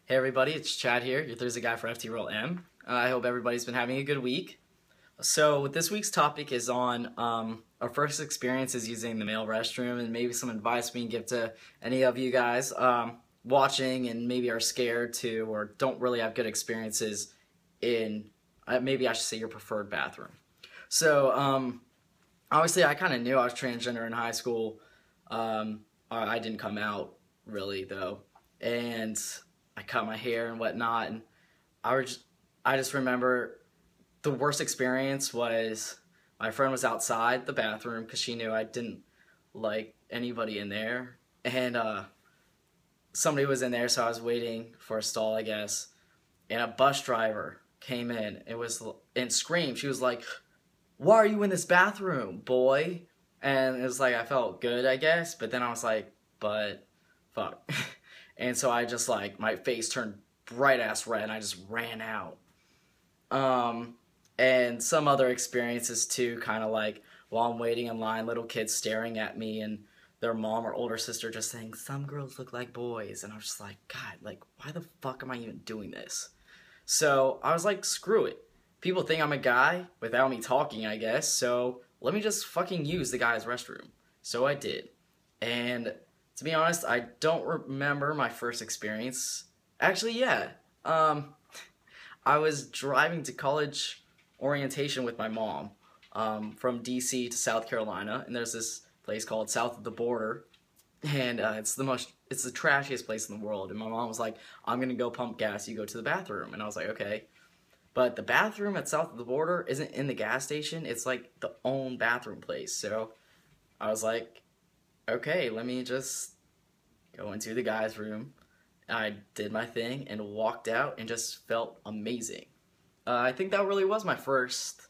Hey everybody, it's Chad here, your Thursday guy for FT Roll M. I hope everybody's been having a good week. So this week's topic is on our first experiences using the male restroom and maybe some advice we can give to any of you guys watching and maybe are scared to or don't really have good experiences in, maybe I should say, your preferred bathroom. So obviously I kind of knew I was transgender in high school. I didn't come out really though, and I cut my hair and whatnot, and I just remember the worst experience was my friend was outside the bathroom because she knew I didn't like anybody in there, and somebody was in there, so I was waiting for a stall, I guess, and a bus driver came in. And screamed. She was like, "Why are you in this bathroom, boy?" And it was like I felt good, I guess, but then I was like, "But fuck." And so I just, like, my face turned bright ass red and I just ran out. And some other experiences too, kind of like while I'm waiting in line, little kids staring at me and their mom or older sister just saying, "Some girls look like boys." And I was just like, God, like, why the fuck am I even doing this? So I was like, screw it. People think I'm a guy without me talking, I guess, so let me just fucking use the guy's restroom. So I did. And to be honest, I don't remember my first experience. Actually, yeah. I was driving to college orientation with my mom from DC to South Carolina, and there's this place called South of the Border, and it's the trashiest place in the world. And my mom was like, "I'm gonna go pump gas. You go to the bathroom." And I was like, "Okay." But the bathroom at South of the Border isn't in the gas station. It's like the own bathroom place. So I was like, okay, let me just go into the guy's room. I did my thing and walked out and just felt amazing. I think that really was my first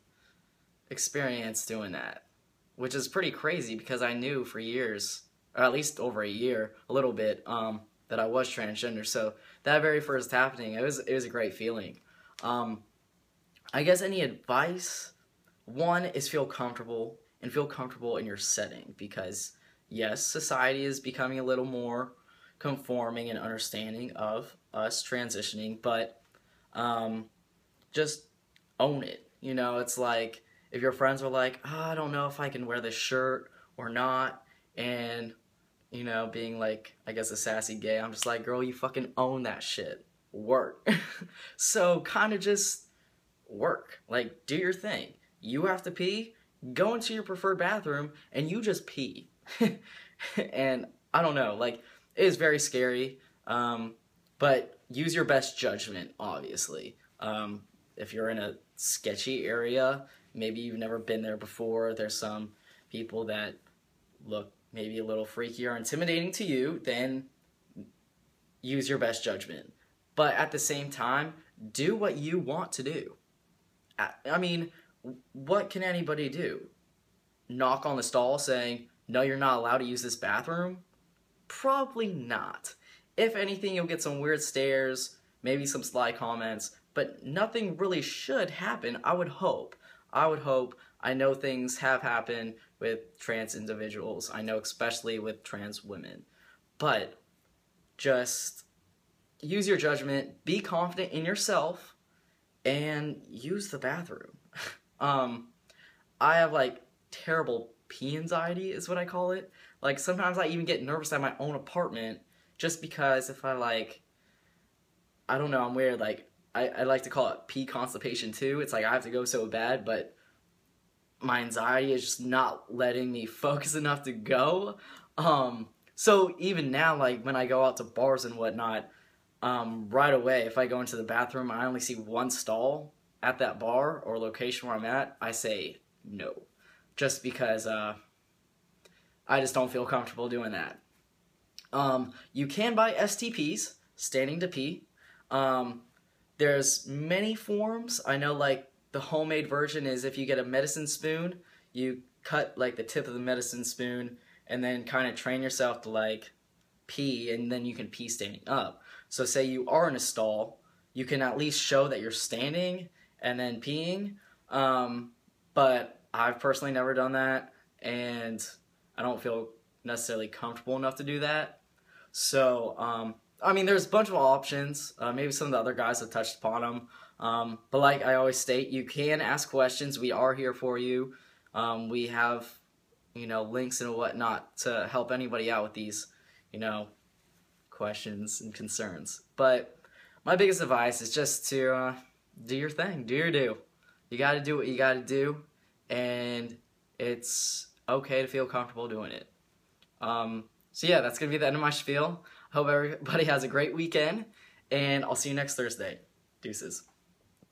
experience doing that, which is pretty crazy because I knew for years, or at least over a year, a little bit, that I was transgender. So that very first happening, it was a great feeling. I guess any advice, one is feel comfortable in your setting, because yes, society is becoming a little more conforming and understanding of us transitioning, but just own it. You know, it's like if your friends are like, "Oh, I don't know if I can wear this shirt or not," and you know, being like, I guess, a sassy gay, I'm just like, girl, you fucking own that shit. Work. So kind of just work. Like, do your thing. You have to pee, go into your preferred bathroom, and you just pee. And I don't know, like, it is very scary, but use your best judgment, obviously. If you're in a sketchy area, maybe you've never been there before, there's some people that look maybe a little freaky or intimidating to you, then use your best judgment. But at the same time, do what you want to do. I mean, what can anybody do? Knock on the stall saying, "No, you're not allowed to use this bathroom"? Probably not. If anything, you'll get some weird stares, maybe some sly comments, but nothing really should happen, I would hope. I know things have happened with trans individuals. I know especially with trans women. But just use your judgment, be confident in yourself, and use the bathroom. I have, like, terrible pee anxiety is what I call it. Like, sometimes I even get nervous at my own apartment just because if I don't know, I'm weird, like, I like to call it pee constipation too. It's like I have to go so bad, but my anxiety is just not letting me focus enough to go. So even now, like, when I go out to bars and whatnot, right away, if I go into the bathroom and I only see one stall at that bar or location where I'm at, I say no. Just because I just don't feel comfortable doing that. You can buy STPs, standing to pee. There's many forms. I know, like, the homemade version is if you get a medicine spoon, you cut, like, the tip of the medicine spoon and then kind of train yourself to, like, pee, and then you can pee standing up. So say you are in a stall, you can at least show that you're standing and then peeing, but I've personally never done that, and I don't feel necessarily comfortable enough to do that. So I mean, there's a bunch of options. Maybe some of the other guys have touched upon them. But like I always state, you can ask questions. We are here for you. We have, links and whatnot to help anybody out with these, questions and concerns. But my biggest advice is just to do your thing, do your do. You got to do what you got to do, and it's okay to feel comfortable doing it. So yeah, that's gonna be the end of my spiel. Hope everybody has a great weekend, and I'll see you next Thursday. Deuces.